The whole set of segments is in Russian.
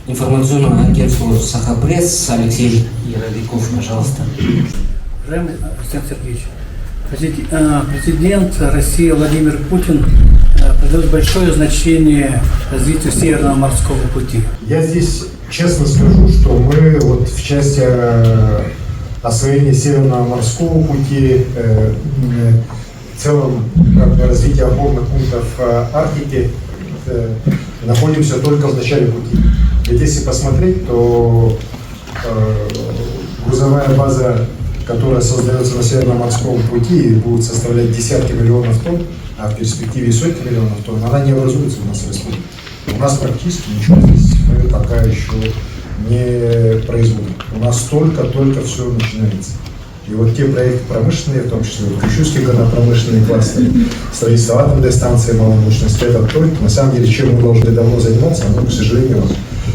информационному агентству «Сахапресс» Алексей Яровиков, пожалуйста. Уважаемый Александр Сергеевич, президент России Владимир Путин придает большое значение развитию Северного морского пути. Я здесь честно скажу, что мы вот в части освоения Северного морского пути, в целом развития опорных пунктов Арктики находимся только в начале пути. Ведь если посмотреть, то грузовая база, которая создается на Северном морском пути, будет составлять десятки миллионов тонн, а в перспективе сотни миллионов тонн, она не образуется у нас в республике. У нас практически ничего здесь мы пока еще не производим. У нас только все начинается. И вот те проекты промышленные, в том числе вот Крещуйский горно-промышленный кластер, строительство атомной станции малой мощности, это только, на самом деле, чем мы должны давно заниматься, но, к сожалению,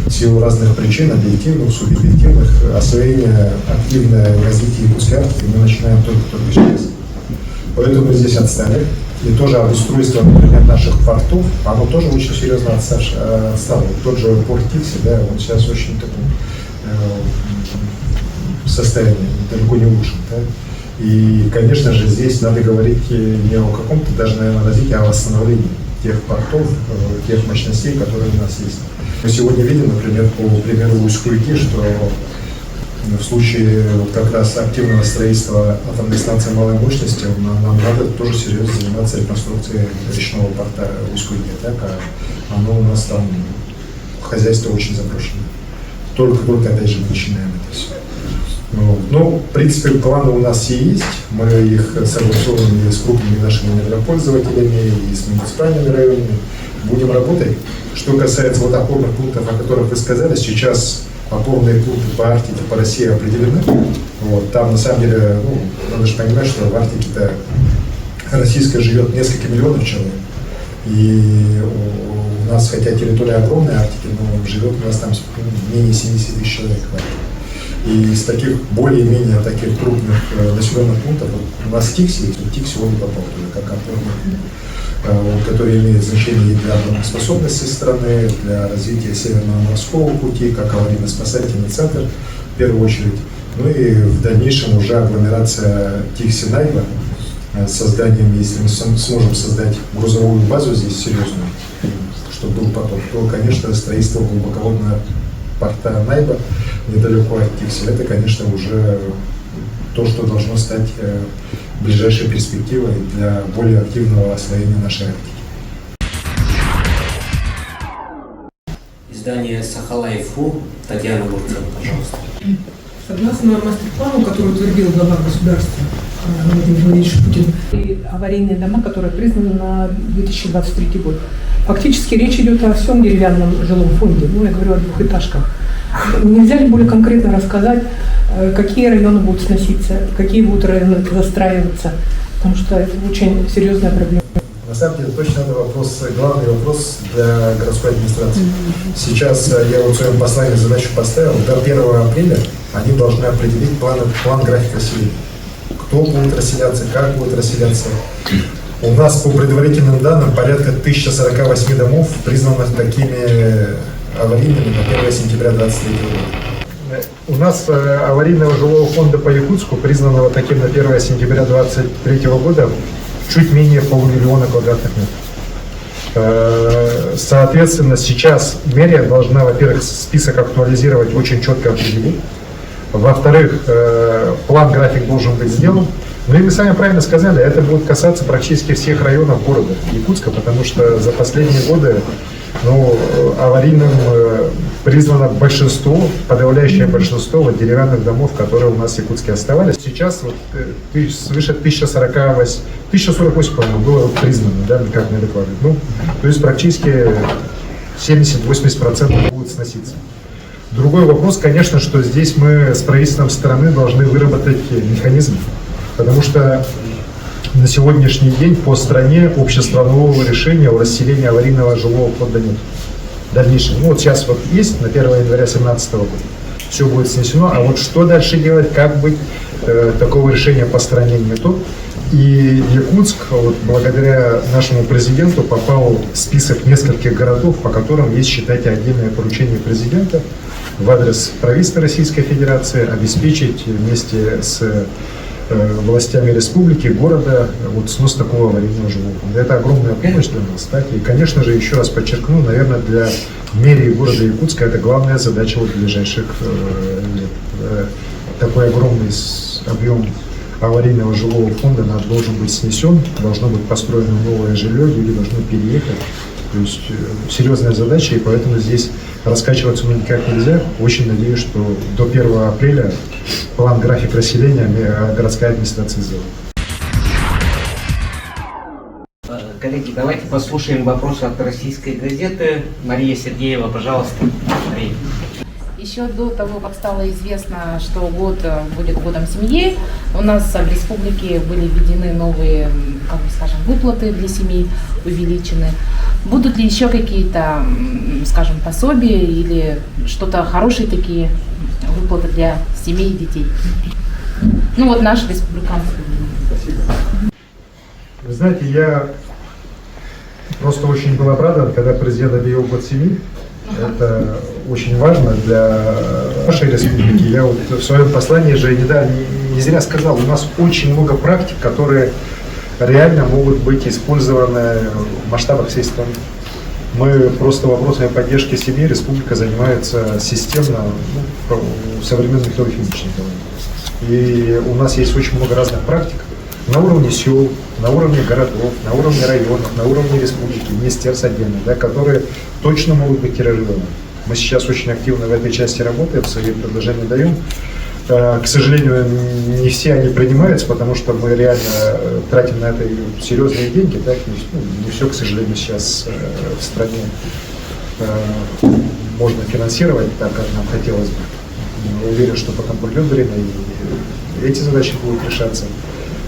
в силу разных причин, объективных, субъективных, освоение, активное развитие Якутской Арктики мы начинаем только сейчас. Поэтому мы здесь отстали. И тоже обустройство, например, наших портов, оно тоже очень серьезно отстало. Тот же порт Тикси, да, он сейчас очень такой состоянии, далеко не лучшем. Да? И, конечно же, здесь надо говорить не о каком-то даже, наверное, развитии, а о восстановлении тех портов, тех мощностей, которые у нас есть. Мы сегодня видим, например, по примеру Усть-Куйки, что в случае как раз активного строительства атомной станции малой мощности нам надо тоже серьезно заниматься реконструкцией речного порта Усть-Куйки, так, а оно у нас там хозяйство очень заброшено. Только опять же начинаем это все. Ну, в принципе, планы у нас все есть, мы их согласовываем с крупными нашими недропользователями и с муниципальными районами. Будем работать. Что касается вот опорных пунктов, о которых вы сказали, сейчас опорные пункты по Арктике, по России определены. Вот, там, на самом деле, надо же понимать, что в Арктике-то российской живет несколько миллионов человек. И у нас, хотя территория огромная Арктики, но живет у нас там менее 70 тысяч человек. И из таких более-менее таких крупных населенных пунктов у нас Тикси, Тикси он не попал туда, как опорный пункт, который имеет значение и для обороноспособности страны, для развития Северного морского пути, как аварийно-спасательный центр в первую очередь. Ну и в дальнейшем уже агломерация Тикси-Найва с созданием, если мы сможем создать грузовую базу здесь серьезную, чтобы был поток, то, конечно, строительство глубоководного порта Найба недалеко от Тикси, это, конечно, уже то, что должно стать ближайшей перспективой для более активного освоения нашей Арктики. Издание «Сахалай-Фу», Татьяна Бурцева, пожалуйста. Согласно мастер-плану, который утвердил глава государства Владимир Владимирович Путин, и аварийные дома, которые признаны на 2023 год. Фактически речь идет о всем деревянном жилом фонде, я говорю о двухэтажках. Нельзя ли более конкретно рассказать, какие районы будут сноситься, какие будут районы застраиваться, потому что это очень серьезная проблема. На самом деле, точно это главный вопрос для городской администрации. Сейчас я в своем послании задачу поставил, до 1 апреля они должны определить план графика расселения. Кто будет расселяться, как будет расселяться. У нас по предварительным данным порядка 1048 домов признаны такими аварийными на 1 сентября 2023 года. У нас аварийного жилого фонда по Якутску, признанного таким на 1 сентября 2023 года, чуть менее 500 000 квадратных метров. Соответственно, сейчас мэрия должна, во-первых, список актуализировать, очень четко определить. Во-вторых, план-график должен быть сделан. Ну и вы сами правильно сказали, это будет касаться практически всех районов города Якутска, потому что за последние годы аварийным признано большинство, подавляющее большинство деревянных домов, которые у нас в Якутске оставались. Сейчас свыше 1048, по-моему, было признано, да, как мне докладывают. То есть практически 70-80% будут сноситься. Другой вопрос, конечно, что здесь мы с правительством страны должны выработать механизм, потому что на сегодняшний день по стране общестранового решения о расселении аварийного жилого фонда нет. Дальнейшем. Сейчас есть на 1 января 2017 года. Все будет снесено. А вот что дальше делать, как быть, такого решения по стране нету. И Якутск, вот, благодаря нашему президенту, попал в список нескольких городов, по которым есть, считайте, отдельное поручение президента в адрес правительства Российской Федерации обеспечить вместе с властями республики, города, вот снос такого аварийного жилого фонда. Это огромная помощь для нас. Так? И, конечно же, еще раз подчеркну, наверное, для мэрии города Якутска это главная задача вот ближайших лет. Такой огромный объем аварийного жилого фонда должен быть снесен, должно быть построено новое жилье, люди должны переехать. То есть серьезная задача, и поэтому здесь раскачиваться мы никак нельзя. Очень надеюсь, что до 1 апреля план график расселения городская администрация сделает. Коллеги, давайте послушаем вопрос от российской газеты. Мария Сергеева, пожалуйста. Мария. Еще до того, как стало известно, что год будет годом семьи, у нас в республике были введены новые, как бы скажем, выплаты для семей, увеличены. Будут ли еще какие-то, скажем, пособия или что-то хорошие такие выплаты для семей и детей? Ну вот наши республиканские. Вы знаете, я просто очень был обрадован, когда президент объявил год семьи. Это очень важно для нашей республики. Я вот в своем послании же не зря сказал, у нас очень много практик, которые реально могут быть использованы в масштабах всей страны. Мы просто вопросами поддержки семьи республика занимается системно в современных химических. И у нас есть очень много разных практик на уровне сел, на уровне городов, на уровне районов, на уровне республики, министерств отдельно, да, которые точно могут быть тиражированы. Мы сейчас очень активно в этой части работаем, свои предложения даем. К сожалению, не все они принимаются, потому что мы реально тратим на это серьезные деньги. Так? Не все, к сожалению, сейчас в стране можно финансировать так, как нам хотелось бы. Я уверен, что потом придет время, и эти задачи будут решаться.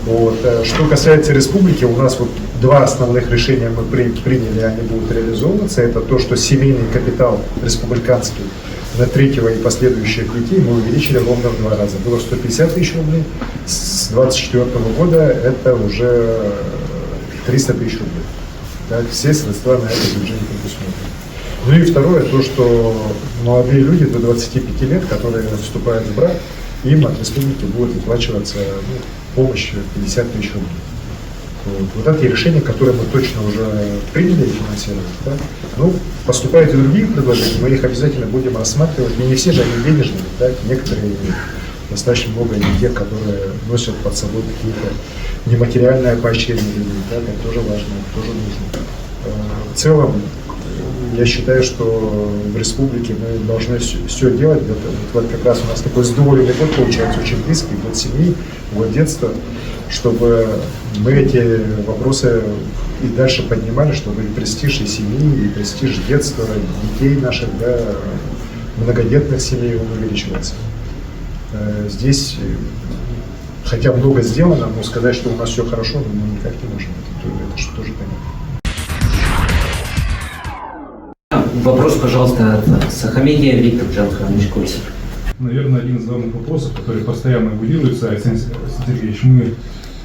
Вот. Что касается республики, у нас вот два основных решения мы приняли, они будут реализовываться. Это то, что семейный капитал республиканский на третьего и последующих детей мы увеличили ровно в 2 раза. Было 150 тысяч рублей, с 2024 года это уже 300 тысяч рублей. Так, все средства на это бюджете предусмотрены. Ну и второе, то, что молодые люди до 25 лет, которые вступают в брак, им от республики будет выплачиваться помощь 50 тысяч рублей. Вот эти решения, которые мы точно уже приняли и финансировали. Да? Ну, поступают и другие предложения, мы их обязательно будем рассматривать. И не все же они денежные, да? Некоторые достаточно много и тех, которые носят под собой какие-то нематериальные поощрения людей. Да? Это тоже важно, это тоже нужно. В целом, я считаю, что в республике мы должны все делать. Вот как раз у нас такой сдвоенный год получается, очень близкий, год семьи, год детства, чтобы мы эти вопросы и дальше поднимали, чтобы и престиж и семьи, и престиж детства, детей наших, да, многодетных семей увеличивался. Здесь, хотя много сделано, но сказать, что у нас все хорошо, мы никак не можем. Это же тоже понятно. Вопрос, пожалуйста, от Сахамедия Виктор Джанханович Кольцев. Наверное, один из главных вопросов, который постоянно регулируется, Александр Сергеевич, мы,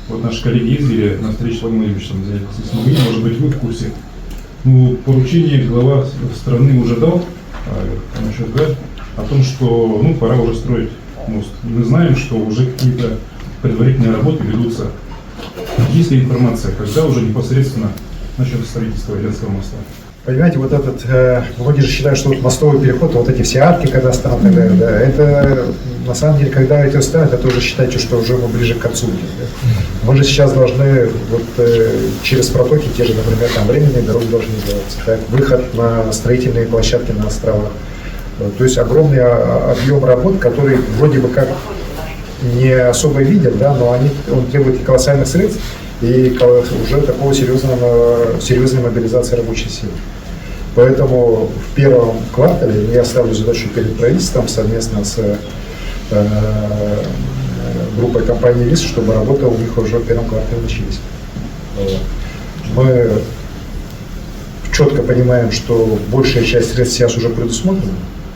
вот наши коллеги ездили на встречу с Владимиром Ильичем, если смогли, может быть, вы в курсе. Ну, поручение глава страны уже дал, насчет ГАЗ, о том, что пора уже строить мост. И мы знаем, что уже какие-то предварительные работы ведутся. Есть ли информация, когда уже непосредственно начнется строительство Ленского моста? Понимаете, вот этот, многие же считают, что вот мостовый переход, вот эти все арки, когда станут, да, это на самом деле, когда эти станут, это уже считайте, что уже мы ближе к концу. Да. Мы же сейчас должны вот через протоки, те же, например, там временные дороги должны делаться, так, выход на строительные площадки на островах. То есть огромный объем работ, который вроде бы как не особо видят, да, но он требует колоссальных средств и уже такого серьезной мобилизации рабочей силы. Поэтому в первом квартале я ставлю задачу перед правительством совместно с группой компании ВИС, чтобы работа у них уже в первом квартале начались. Мы четко понимаем, что большая часть средств сейчас уже предусмотрена.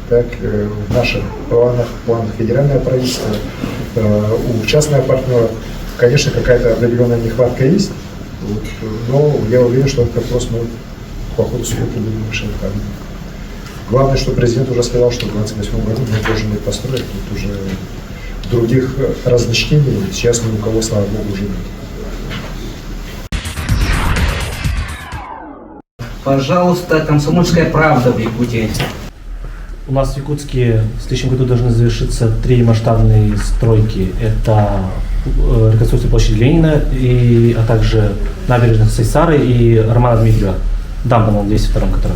Так, в наших планах федерального правительства, у частного партнера. конечно, какая-то определенная нехватка есть, вот, но я уверен, что этот вопрос мы по ходу срока будем решать. Главное, что президент уже сказал, что в 2028 году мы должны быть построить, тут уже других разночтений сейчас ни у кого, слава богу, уже нет. Пожалуйста, «Комсомольская правда» в Якутии. У нас в Якутске в следующем году должны завершиться 3 масштабные стройки. Это реконструкция площади Ленина, а также набережных Сайсары и Романа Дмитриева, дамба на 202-м, который.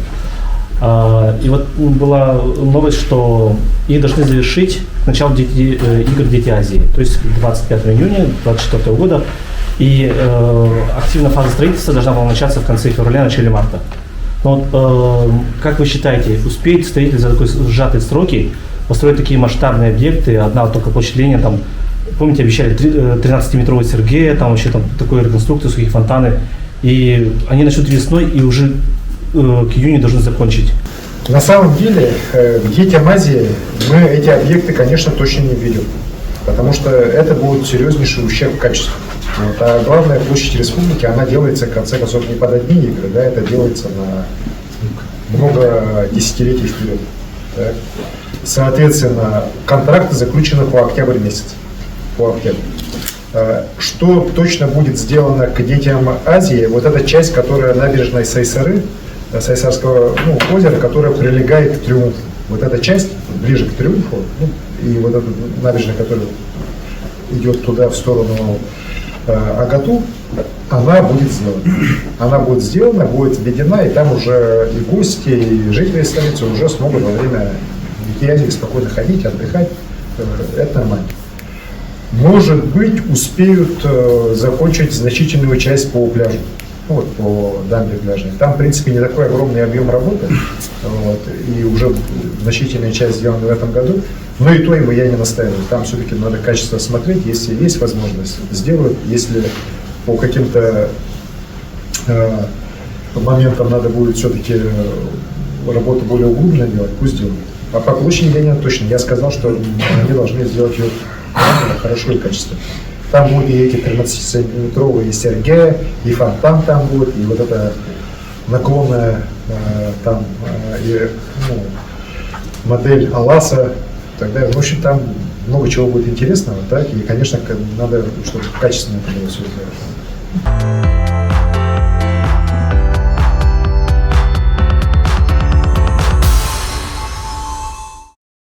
И вот была новость, что их должны завершить к началу игр «Дети Азии», то есть 25 июня 2024 года. И активная фаза строительства должна была начаться в конце февраля, начале марта. Но вот, как вы считаете, успеют строители за такой сжатые сроки построить такие масштабные объекты? Одна вот только площадь Ленина, там, помните, обещали 13-метровый Сергея, там вообще там такой реконструкции, сухие фонтаны. И они начнут весной и уже к июню должны закончить. На самом деле, детям Азии мы эти объекты, конечно, точно не видим, потому что это будет серьезнейший ущерб качеству. Вот. А главная площадь республики, она делается, в конце концов, не под одни игры, да, это делается на много десятилетий вперед. Так. Соответственно, контракты заключены по октябрь месяц. По октябрю. Что точно будет сделано к детям Азии, вот эта часть, которая набережной Сайсары, Сайсарского озера, которая прилегает к Триумфу. Вот эта часть ближе к Триумфу, и вот эта набережная, которая идет туда в сторону Агату, она будет сделана. Она будет сделана, будет введена, и там уже и гости, и жители столицы уже смогут во время Детей Азии спокойно ходить, отдыхать. Это нормально. Может быть, успеют закончить значительную часть по пляжу. Вот, по дамбе пляжной. Там, в принципе, не такой огромный объем работы, вот, и уже значительная часть сделана в этом году, но и то ему я не настаиваю. Там все-таки надо качество смотреть, если есть возможность, сделают, если по каким-то моментам надо будет все-таки работу более углубленно делать, пусть делают. А по площади Ленина точно, я сказал, что они должны сделать ее хорошо и качественно. Там будут и эти 13-метровые Сергея, и фонтан там будет, и вот эта наклонная там модель Аласа и так далее. В общем, там много чего будет интересного, так, и, конечно, надо, чтобы качественно это было все сделано.